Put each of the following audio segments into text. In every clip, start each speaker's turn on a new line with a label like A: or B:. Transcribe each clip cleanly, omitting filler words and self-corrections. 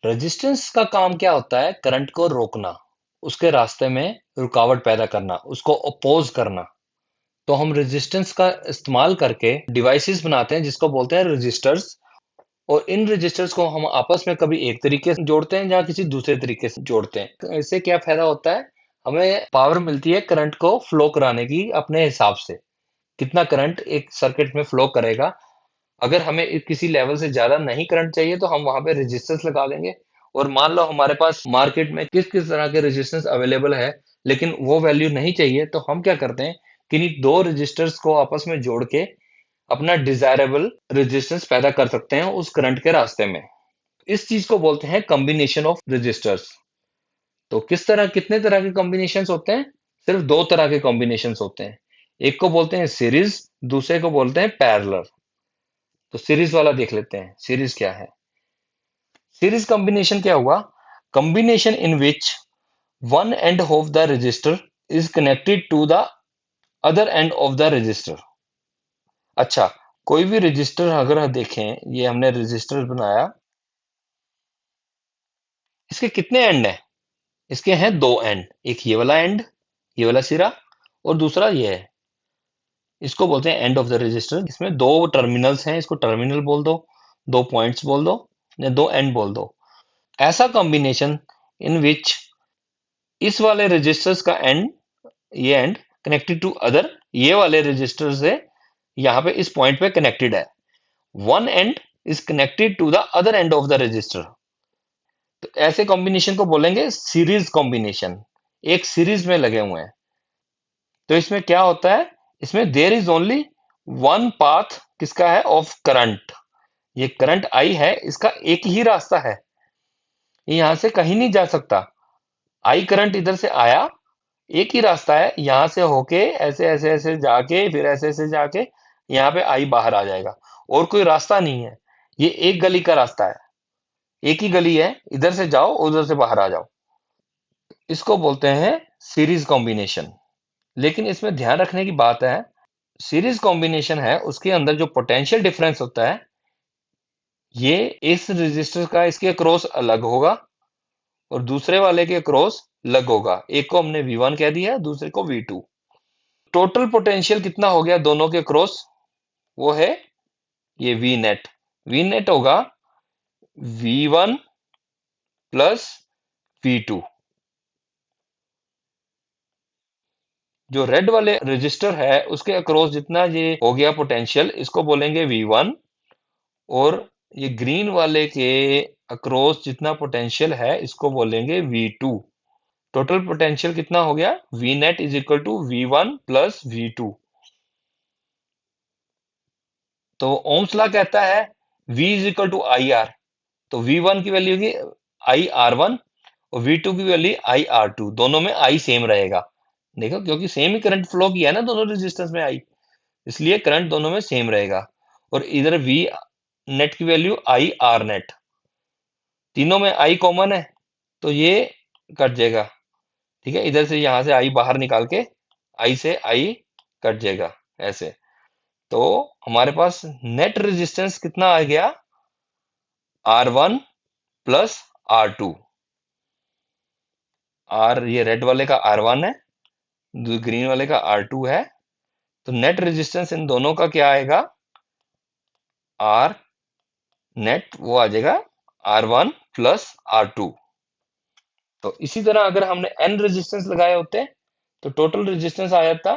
A: Resistance का काम क्या होता है? करंट को रोकना, उसके रास्ते में रुकावट पैदा करना, उसको अपोज करना। तो हम रेजिस्टेंस का इस्तेमाल करके डिवाइसेस बनाते हैं जिसको बोलते हैं रजिस्टर्स। और इन रजिस्टर्स को हम आपस में कभी एक तरीके से जोड़ते हैं या किसी दूसरे तरीके से जोड़ते हैं। इससे क्या फायदा होता है? हमें पावर मिलती है करंट को फ्लो कराने की अपने हिसाब से। कितना करंट एक सर्किट में फ्लो करेगा। अगर हमें किसी लेवल से ज्यादा नहीं करंट चाहिए तो हम वहां पे रेजिस्टेंस लगा देंगे। और मान लो हमारे पास मार्केट में किस किस तरह के रेजिस्टेंस अवेलेबल है, लेकिन वो वैल्यू नहीं चाहिए, तो हम क्या करते हैं? किन्हीं दो रजिस्टर्स को आपस में जोड़ के अपना डिजायरेबल रेजिस्टेंस पैदा कर सकते हैं उस करंट के रास्ते में। इस चीज को बोलते हैं कॉम्बिनेशन ऑफ रेजिस्टर्स। तो किस तरह कितने तरह के कॉम्बिनेशंस होते हैं? सिर्फ दो तरह के कॉम्बिनेशंस होते हैं। एक को बोलते हैं सीरीज, दूसरे को बोलते हैं पैरेलल। तो सीरीज वाला देख लेते हैं, सीरीज क्या है। सीरीज कॉम्बिनेशन क्या हुआ? Combination in which one end of the resistor is connected to the other end of the resistor. अच्छा, कोई भी रजिस्टर अगर हम देखें, ये हमने रजिस्टर बनाया, इसके कितने एंड हैं? इसके हैं दो एंड। एक ये वाला एंड, ये वाला सिरा, और दूसरा ये है। इसको बोलते हैं एंड ऑफ द रजिस्टर। इसमें दो टर्मिनल्स हैं, इसको टर्मिनल बोल दो, दो पॉइंट्स बोल दो, या दो एंड बोल दो। ऐसा कॉम्बिनेशन इन विच इस वाले रजिस्टर्स का एंड, ये एंड कनेक्टेड टू अदर, ये वाले रजिस्टर से यहाँ पे इस पॉइंट पे कनेक्टेड है। One end is connected to the other end of the resistor. तो ऐसे कॉम्बिनेशन को बोलेंगे सीरीज कॉम्बिनेशन। एक सीरीज में लगे हुए हैं। तो इसमें क्या होता है? इसमें there is only one path, किसका है? Of current. ये करंट आई है, इसका एक ही रास्ता है, ये यहां से कहीं नहीं जा सकता। आई करंट इधर से आया, एक ही रास्ता है, यहां से होके ऐसे ऐसे ऐसे जाके फिर ऐसे ऐसे जाके यहाँ पे आई बाहर आ जाएगा। और कोई रास्ता नहीं है, ये एक गली का रास्ता है, एक ही गली है, इधर से जाओ उधर से बाहर आ जाओ। इसको बोलते हैं सीरीज कॉम्बिनेशन। लेकिन इसमें ध्यान रखने की बात है, सीरीज कॉम्बिनेशन है उसके अंदर जो पोटेंशियल डिफरेंस होता है, ये इस रजिस्टर का इसके क्रॉस अलग होगा और दूसरे वाले के क्रॉस अलग होगा। एक को हमने V1 कह दिया, दूसरे को V2। टोटल पोटेंशियल कितना हो गया दोनों के क्रॉस? वो है ये V नेट। V नेट होगा V1 प्लस V2। जो रेड वाले रजिस्टर है उसके अक्रॉस जितना ये हो गया पोटेंशियल, इसको बोलेंगे V1। और ये ग्रीन वाले के अक्रॉस जितना पोटेंशियल है इसको बोलेंगे V2। टोटल पोटेंशियल कितना हो गया? V net is equal to V1 plus V2। तो ओम्स लॉ कहता है V is equal to I R. तो V1 की वैल्यू होगी IR1 और V2 की वैल्यू IR2। दोनों में I सेम रहेगा। देखो, क्योंकि सेम ही करंट फ्लो किया है ना दोनों रेजिस्टेंस में I, इसलिए करंट दोनों में सेम रहेगा। और इधर V नेट की वैल्यू IR नेट। तीनों में I कॉमन है तो ये कट जाएगा। ठीक है, इधर से यहां से I बाहर निकाल के I से I कट जाएगा ऐसे। तो हमारे पास नेट रेजिस्टेंस कितना आ गया? R1 plus R2। आर, ये रेड वाले का R1 है, ग्रीन वाले का R2 है। तो नेट रेजिस्टेंस इन दोनों का क्या आएगा? आर नेट वो आ जाएगा R1 प्लस R2। तो इसी तरह अगर हमने N रेजिस्टेंस लगाए होते तो टोटल रेजिस्टेंस आ जाता,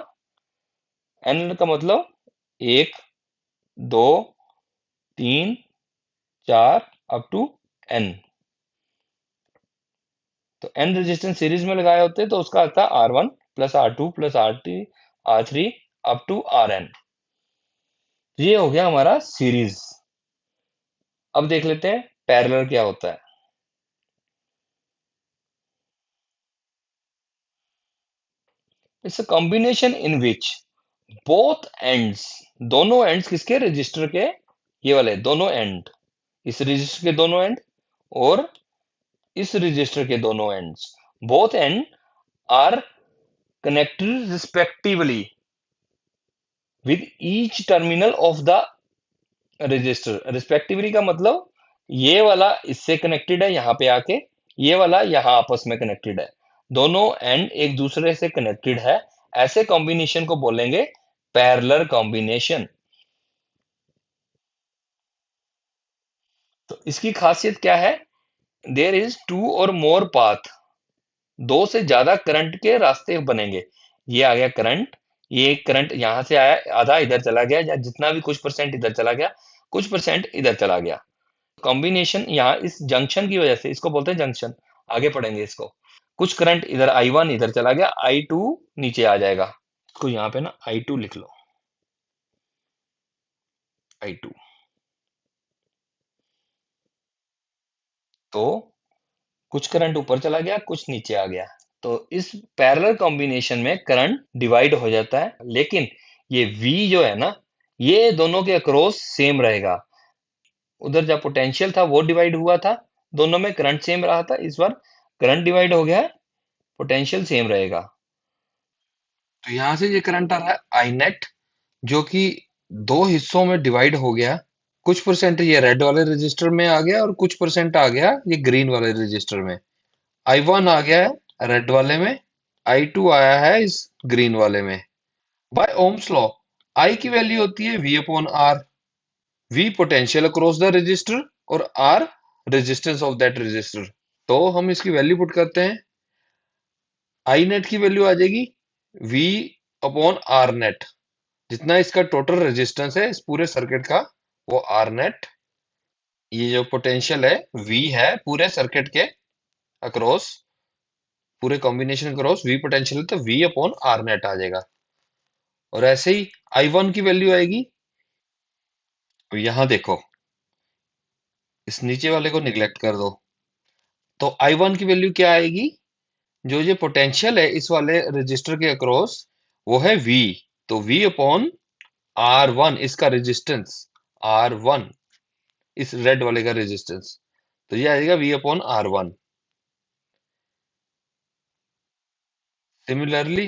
A: N का मतलब 1 2 3 4 अप टू N। तो N रेजिस्टेंस सीरीज में लगाए होते तो उसका आता R1 plus R2 plus R3 up to RN। ये हो गया हमारा सीरीज। अब देख लेते हैं पैरेलल क्या होता है। It's a combination in which both ends, दोनों एंड्स किसके? रजिस्टर के, ये वाले दोनों एंड, इस रजिस्टर के दोनों एंड और इस रजिस्टर के दोनों ends, both end are connected respectively with each terminal of the resistor. Respectively का मतलब ये वाला इससे कनेक्टेड है यहाँ पे आके, ये वाला यहाँ आपस में कनेक्टेड है, दोनों एंड एक दूसरे से कनेक्टेड है। ऐसे कॉम्बिनेशन को बोलेंगे पैरेलल कॉम्बिनेशन। तो इसकी खासियत क्या है? देयर इज टू और मोर पाथ, दो से ज्यादा करंट के रास्ते बनेंगे। ये आ गया करंट, ये करंट यहां से आया, आधा इधर चला गया, या जितना भी कुछ परसेंट इधर चला गया, कुछ परसेंट इधर चला गया। कॉम्बिनेशन यहाँ इस जंक्शन की वजह से इसको बोलते हैं जंक्शन। आगे पढ़ेंगे इसको। कुछ करंट इधर I1 इधर चला गया, I2 नीचे आ जाएगा। इसको यहाँ पे ना I2 लिख लो, I2। तो कुछ करंट ऊपर चला गया, कुछ नीचे आ गया। तो इस पैरेलल कॉम्बिनेशन में करंट डिवाइड हो जाता है, लेकिन ये V जो है ना, ये दोनों के अक्रॉस सेम रहेगा। उधर जब पोटेंशियल था वो डिवाइड हुआ था, दोनों में करंट सेम रहा था, इस बार करंट डिवाइड हो गया है, पोटेंशियल सेम रहेगा। तो यहां से ये करंट आ रहा है आई नेट, जो कि दो हिस्सों में डिवाइड हो गया। कुछ परसेंट ये रेड वाले रजिस्टर में आ गया और कुछ परसेंट आ गया ये ग्रीन वाले रजिस्टर में। I1 आ गया है रेड वाले में, I2 आया है इस ग्रीन वाले में। बाय ओम्स लॉ I की वैल्यू होती है V upon R। V potential across the register और R resistance of that register. तो हम इसकी वैल्यू पुट करते हैं। आई नेट की वैल्यू आ जाएगी V अपॉन R नेट, जितना इसका टोटल रेजिस्टेंस है इस पूरे सर्किट का, वो R नेट। ये जो पोटेंशियल है V है पूरे सर्किट के अक्रॉस, पूरे कॉम्बिनेशन अक्रॉस V पोटेंशियल है, तो V अपॉन R नेट आ जाएगा। और ऐसे ही I1 की वैल्यू आएगी, तो यहां देखो, इस नीचे वाले को निगलेक्ट कर दो। तो I1 की वैल्यू क्या आएगी? जो ये पोटेंशियल है इस वाले रजिस्टर के अक्रॉस, वो है V। तो V अपॉन R1 इसका रेजिस्टेंस, R1 इस रेड वाले का रेजिस्टेंस, तो ये आएगा V अपॉन R1। सिमिलरली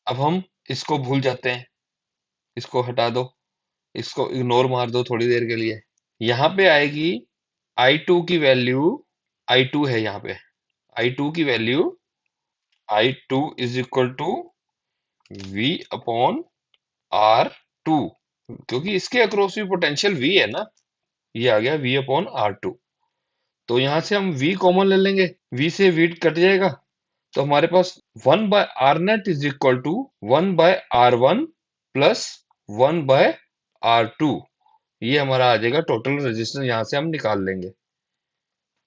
A: अब हम इसको भूल जाते हैं, इसको हटा दो, इसको इग्नोर मार दो थोड़ी देर के लिए। यहाँ पे आएगी I2 की वैल्यू, I2 है यहाँ पे, I2 की value I2 is equal to V upon R2, क्योंकि इसके अक्रॉस भी पोटेंशियल V है ना, ये आ गया V अपॉन R2। तो यहाँ से हम V कॉमन ले लेंगे, V से V कट जाएगा, तो हमारे पास 1 by R net is equal to 1 by R1 plus 1 by R2। ये हमारा आ जाएगा टोटल रेजिस्टेंस, यहाँ से हम निकाल लेंगे।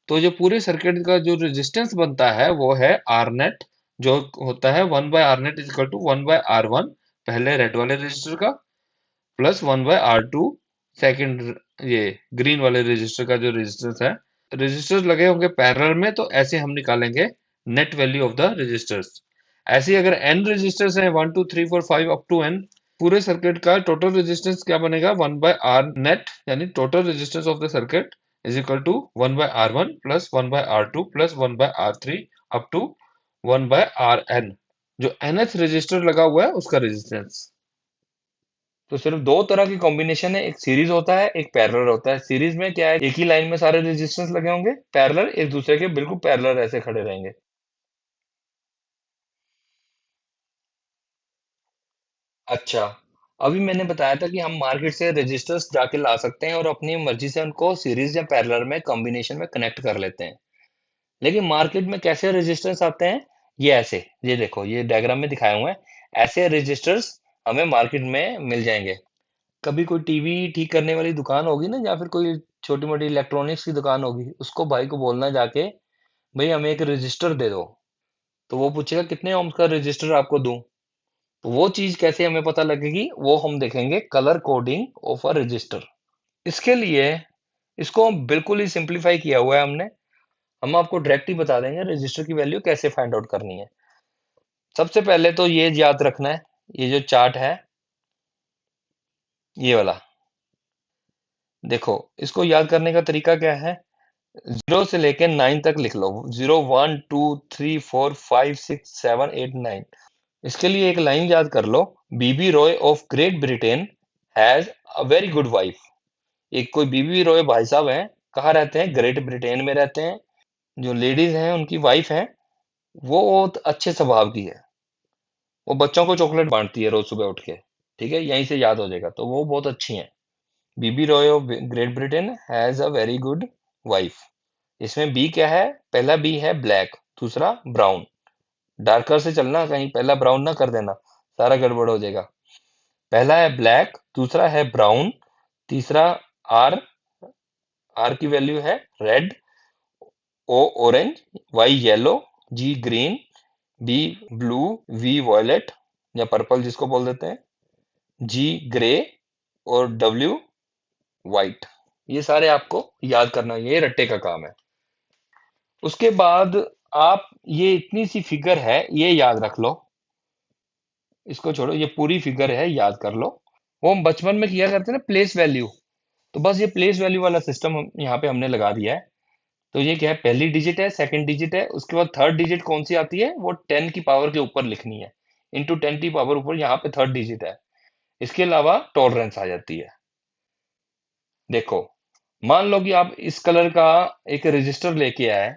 A: तो जो पूरे सर्किट का जो रेजिस्टेंस बनता है वो है आर नेट, जो होता है 1 by R net is equal to 1 by R1 पहले रेड वाले रजिस्टर का, प्लस 1 बाय R2 सेकंड ये ग्रीन वाले रजिस्टर का जो रेजिस्टेंस है। रजिस्टर्स लगे होंगे पैरेलल में, तो ऐसे हम निकालेंगे net value of the resistors. ऐसे ही अगर n रजिस्टर्स हैं 1 2 3 4 5 अप टू n, पूरे सर्किट का टोटल रेजिस्टेंस क्या बनेगा? 1 बाय आर नेट, यानी total resistance of the circuit is equal to 1 by R1 plus 1 by R2 plus 1 by R3 up to 1 by Rn, जो nth resistor लगा हुआ है उसका रेजिस्टेंस। तो सिर्फ दो तरह की कॉम्बिनेशन है, एक सीरीज होता है, एक पैरेलल होता है। सीरीज में क्या है, एक ही लाइन में सारे रेजिस्टेंस लगे होंगे, पैरेलल एक दूसरे के बिल्कुल पैरेलल ऐसे खड़े रहेंगे। अच्छा, अभी मैंने बताया था कि हम मार्केट से रेजिस्टर्स जाके ला सकते हैं और अपनी मर्जी से उनको सीरीज या पैरेलल में कॉम्बिनेशन में कनेक्ट कर लेते हैं। लेकिन मार्केट में कैसे रेजिस्टर्स आते हैं? ये ऐसे, ये देखो, ये डायग्राम में दिखाए हुए हैं, ऐसे रेजिस्टर्स हमें मार्केट में मिल जाएंगे। कभी कोई टीवी ठीक करने वाली दुकान होगी ना, या फिर कोई छोटी मोटी इलेक्ट्रॉनिक्स की दुकान होगी, उसको भाई को बोलना जाके, भाई हमें एक रजिस्टर दे दो। तो वो पूछेगा कितने ओम्स का रजिस्टर आपको दूं। तो वो चीज कैसे हमें पता लगेगी, वो हम देखेंगे colour coding of a resistor. इसके लिए इसको हम बिल्कुल ही सिंपलीफाई किया हुआ है हमने। हम आपको डायरेक्ट ही बता देंगे रजिस्टर की वैल्यू कैसे फाइंड आउट करनी है। सबसे पहले तो ये याद रखना है, ये जो चार्ट है ये वाला, देखो इसको याद करने का तरीका क्या है? 0 से लेके 9 तक लिख लो, 0 1 2 3 4 5 6 7 8 9। इसके लिए एक लाइन याद कर लो, BB Roy of Great Britain has a very good wife. एक कोई बीबी रॉय भाई साहब हैं, कहाँ रहते हैं? ग्रेट ब्रिटेन में रहते हैं। जो लेडीज हैं उनकी वाइफ है, वो बहुत अच्छे स्वभाव की है। वो बच्चों को चॉकलेट बांटती है रोज सुबह उठ के। ठीक है, यहीं से याद हो जाएगा, तो वो बहुत अच्छी हैं। BB Roy of Great Britain has a very good wife. इसमें बी क्या है? पहला बी है ब्लैक, दूसरा ब्राउन। डार्कर से चलना, कहीं पहला ब्राउन ना कर देना, सारा गड़बड़ हो जाएगा। पहला है ब्लैक, दूसरा है ब्राउन, तीसरा आर, आर की वैल्यू है red, O orange, Y yellow, G green, B blue, V violet या पर्पल जिसको बोल देते हैं, जी ग्रे और डब्ल्यू वाइट। ये सारे आपको याद करना, ये रट्टे का काम है। उसके बाद आप ये इतनी सी फिगर है, ये याद रख लो। इसको छोड़ो, ये पूरी फिगर है, याद कर लो। वो हम बचपन में किया करते हैं ना, प्लेस वैल्यू। तो बस ये प्लेस वैल्यू वाला सिस्टम यहाँ पे हमने लगा दिया है। तो ये क्या है? पहली डिजिट है, सेकंड डिजिट है, उसके बाद थर्ड डिजिट कौन सी आती है? वो 10 की पावर के ऊपर लिखनी है। इंटू 10 की पावर ऊपर, यहाँ पे थर्ड डिजिट है। इसके अलावा टॉलरेंस आ जाती है। देखो, मान लो कि आप इस कलर का एक रजिस्टर लेके आए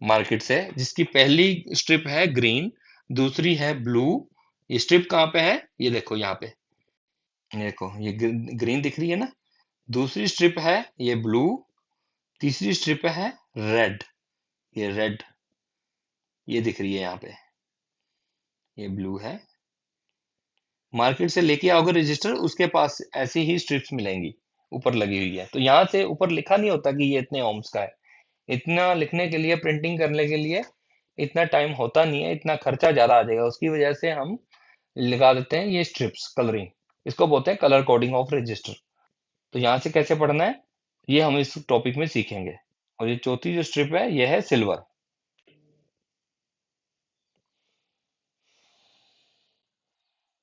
A: मार्केट से, जिसकी पहली स्ट्रिप है ग्रीन, दूसरी है ब्लू। ये स्ट्रिप कहाँ पे है? ये देखो यहाँ पे। ये देखो, ये ग्रीन दिख रही है ना? दूसरी स्ट्रिप है ये ब्लू, तीसरी स्ट्रिप है रेड। ये रेड, ये दिख रही है यहाँ पे। ये ब्लू है। मार्केट से लेके आओगे रजिस्टर, उसके पास ऐसी ही स्ट्रिप्स मिलेंगी, ऊपर लगी हुई है। तो यहाँ से ऊपर लिखा नहीं होता कि ये इतने ओम्स का है। इतना लिखने के लिए, प्रिंटिंग करने के लिए इतना टाइम होता नहीं है, इतना खर्चा ज्यादा आ जाएगा। उसकी वजह से हम लगा देते हैं ये स्ट्रिप्स, कलरिंग। इसको बोलते हैं कलर कोडिंग ऑफ रजिस्टर। तो यहाँ से कैसे पढ़ना है, ये हम इस टॉपिक में सीखेंगे। और ये चौथी जो स्ट्रिप है, ये है सिल्वर।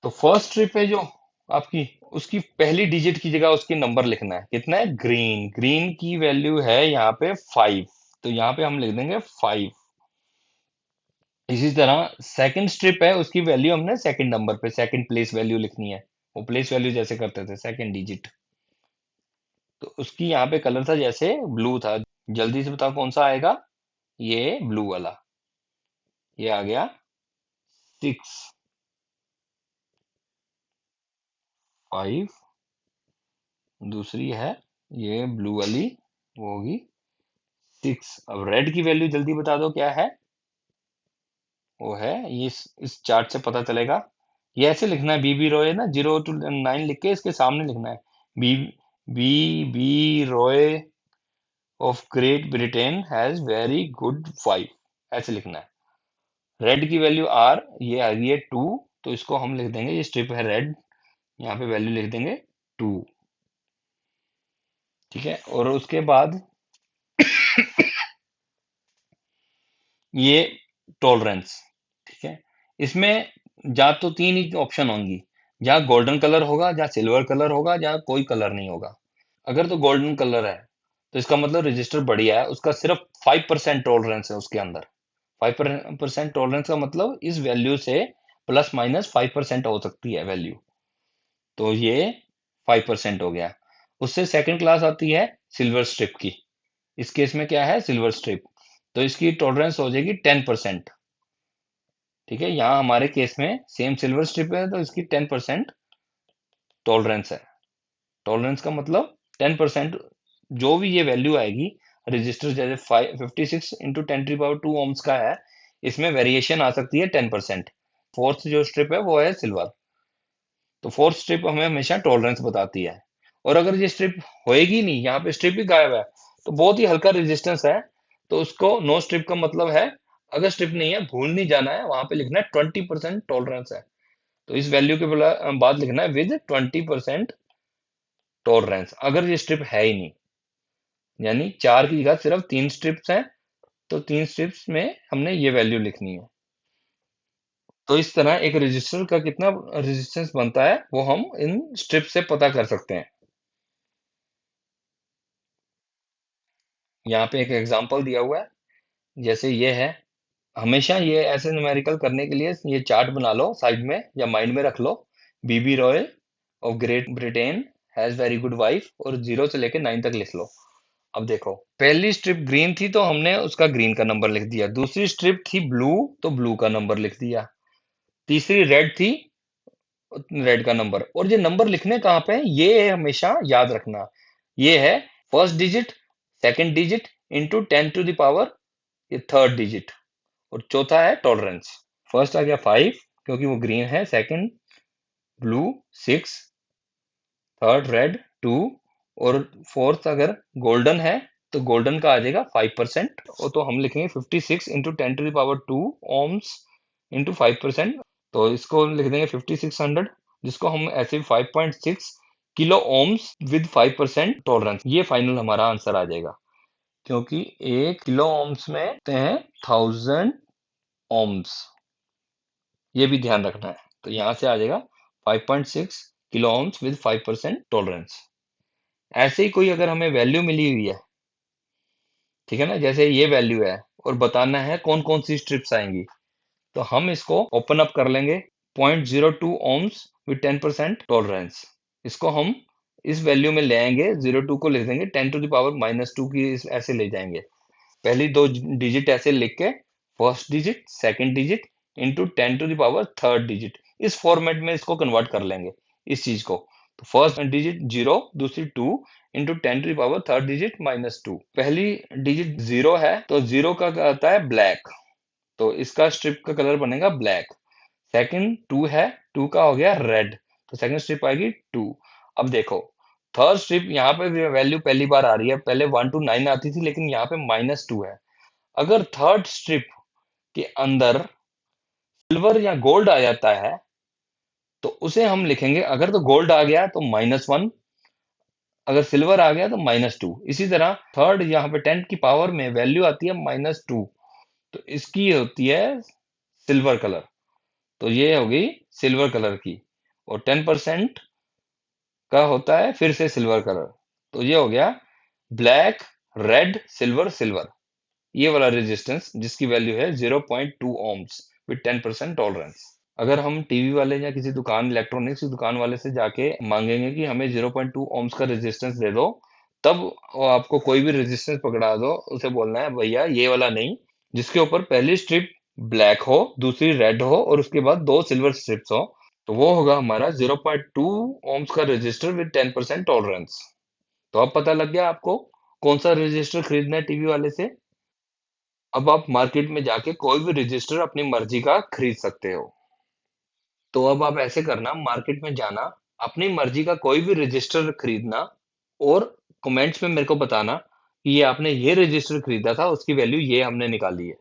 A: तो फर्स्ट स्ट्रिप है जो आपकी, उसकी पहली डिजिट की जगह उसकी नंबर लिखना है। कितना है? ग्रीन। ग्रीन की वैल्यू है यहाँ पे 5। तो यहाँ पे हम लिख देंगे 5। इसी तरह सेकंड स्ट्रिप है, उसकी वैल्यू हमने सेकंड नंबर पे, सेकंड प्लेस वैल्यू लिखनी है। वो प्लेस वैल्यू जैसे करते थे, सेकंड डिजिट। तो उसकी यहाँ पे कलर था जैसे ब्लू था। जल्दी से बताओ कौन सा आएगा? ये ब्लू वाला। ये आ गया 6, 5। दूसरी है ये ब्लू वाली, वो होगी 6। अब रेड की वैल्यू जल्दी बता दो क्या है? वो है ये, इस चार्ट से पता चलेगा। ये ऐसे लिखना है, बीबी रॉय ना, 0 to 9 लिख के इसके सामने लिखना है। B B B Roy of Great Britain has very good wife, ऐसे लिखना है। रेड की वैल्यू आर, ये आ गई है 2। तो इसको हम लिख देंगे, ये स्ट्रिप है रेड, यहाँ पे वैल्यू लिख देंगे 2। ठीक है, और उसके बाद ये टॉलरेंस। ठीक है, इसमें या तो तीन ही ऑप्शन होंगी, या गोल्डन कलर होगा, या सिल्वर कलर होगा, या कोई कलर नहीं होगा। अगर तो गोल्डन कलर है, तो इसका मतलब रजिस्टर बढ़िया है, उसका सिर्फ 5% टॉलरेंस है उसके अंदर। 5% टॉलरेंस का मतलब इस वैल्यू से ±5% हो सकती है वैल्यू। तो ये 5% हो गया। उससे सेकंड क्लास आती है सिल्वर स्ट्रिप की। इस केस में क्या है? Silver strip. तो इसकी टॉलरेंस हो जाएगी 10%। ठीक है, यहाँ हमारे केस में सेम सिल्वर स्ट्रिप है, तो इसकी 10% टॉलरेंस है। टॉलरेंस का मतलब 10%, जो भी ये वैल्यू आएगी रजिस्टर, जैसे 56 × 10⁻² ओम्स का है, इसमें वेरिएशन आ सकती है 10%। फोर्थ जो स्ट्रिप है वो है सिल्वर। तो फोर्थ स्ट्रिप हमें हमेशा टॉलरेंस बताती है। और अगर ये स्ट्रिप होएगी नहीं, यहाँ पे स्ट्रिप ही गायब है, तो बहुत ही हल्का रेजिस्टेंस है, तो उसको नो स्ट्रिप का मतलब है। अगर स्ट्रिप नहीं है, भूल नहीं जाना है, वहां पे लिखना है 20% टॉलरेंस है। तो इस वैल्यू के बाद लिखना है विद 20% टॉलरेंस। अगर ये स्ट्रिप है ही नहीं, यानी 4 की जगह सिर्फ 3 स्ट्रिप्स हैं, तो 3 स्ट्रिप्स में हमने ये वैल्यू लिखनी है। तो इस तरह एक रजिस्टर का कितना रेजिस्टेंस बनता है, वो हम इन स्ट्रिप से पता कर सकते हैं। यहाँ पे एक एग्जांपल दिया हुआ है, जैसे ये है। हमेशा ये ऐसे न्यूमेरिकल करने के लिए ये चार्ट बना लो साइड में, या माइंड में रख लो। BB royal of Great Britain has very good wife, और 0 से लेके 9 तक लिख लो। अब देखो, पहली स्ट्रिप ग्रीन थी तो हमने उसका ग्रीन का नंबर लिख दिया, दूसरी स्ट्रिप थी ब्लू तो ब्लू का नंबर लिख दिया, तीसरी रेड थी, रेड का नंबर। और ये नंबर लिखने कहाँ पे है, ये है हमेशा याद रखना, ये है first digit, second digit into 10 to the power ये थर्ड डिजिट, और चौथा है टॉलरेंस। फर्स्ट आ गया 5 क्योंकि वो ग्रीन है, सेकंड ब्लू 6, थर्ड रेड 2, और फोर्थ अगर गोल्डन है तो गोल्डन का आ जाएगा 5%, और तो हम लिखेंगे 56 into 10 to the power 2 ohms into 5%। तो इसको लिख देंगे 5600, जिसको हम ऐसे 5.6 किलो ओम्स विद 5% टॉलरेंस, ये फाइनल हमारा आंसर आ जाएगा। क्योंकि 1 किलो ओम्स में होते हैं 1000 ओम्स, ये भी ध्यान रखना है। तो यहाँ से आ जाएगा 5.6 किलो ओम्स विद 5% टॉलरेंस। ऐसे ही कोई अगर हमें वैल्यू मिली हुई है, ठीक है ना, जैसे ये वैल्यू है, और बताना है कौन कौन सी स्ट्रिप्स आएंगी, तो हम इसको ओपन अप कर लेंगे। 0.02 ohms विद 10% टॉलरेंस, इसको हम इस वैल्यू में ले आएंगे, 02 को लिख देंगे 10 टू द पावर -2 की, ऐसे ले जाएंगे। पहली दो डिजिट ऐसे लिख के, first digit second digit into 10 to the power third digit, इस फॉर्मेट में इसको कन्वर्ट कर लेंगे इस चीज को। तो फर्स्ट डिजिट 0, दूसरी 2 into 10 to the power third digit -2। पहली डिजिट 0 है तो 0 का क्या आता है, ब्लैक, तो इसका स्ट्रिप का कलर बनेगा ब्लैक। सेकंड 2 है, 2 का हो गया रेड, तो सेकंड स्ट्रिप आएगी 2। अब देखो, थर्ड स्ट्रिप यहाँ पे वैल्यू पहली बार आ रही है, पहले 1 to 9 आती थी लेकिन यहाँ पे -2 है। अगर थर्ड स्ट्रिप के अंदर सिल्वर या गोल्ड आ जाता है तो उसे हम लिखेंगे, अगर तो गोल्ड आ गया तो -1, अगर सिल्वर आ गया तो -2। इसी तरह थर्ड यहाँ पे 10 की पावर में वैल्यू आती है -2, तो इसकी होती है सिल्वर कलर, तो ये होगी सिल्वर कलर की। और 10% का होता है फिर से सिल्वर कलर, तो ये हो गया ब्लैक रेड सिल्वर सिल्वर, ये वाला रेजिस्टेंस जिसकी वैल्यू है 0.2 ohms विद 10% टॉलरेंस। अगर हम टीवी वाले या किसी दुकान, इलेक्ट्रॉनिक्स की दुकान वाले से जाके मांगेंगे कि हमें 0.2 ohms का रेजिस्टेंस दे दो, तब वो आपको कोई भी रेजिस्टेंस पकड़ा दो, उसे बोलना है भैया ये वाला नहीं, जिसके ऊपर पहली स्ट्रिप ब्लैक हो, दूसरी रेड हो, और उसके बाद दो सिल्वर स्ट्रिप्स हो, तो वो होगा हमारा 0.2 ohms का रेजिस्टर विद 10% टॉलरेंस। तो अब पता लग गया आपको कौन सा रजिस्टर खरीदना है टीवी वाले से। अब आप मार्केट में जाके कोई भी रजिस्टर अपनी मर्जी का खरीद सकते हो। तो अब आप ऐसे करना, मार्केट में जाना, अपनी मर्जी का कोई भी रजिस्टर खरीदना, और कमेंट्स में मेरे को बताना कि ये आपने ये रजिस्टर खरीदा था, उसकी वैल्यू ये हमने निकाली है।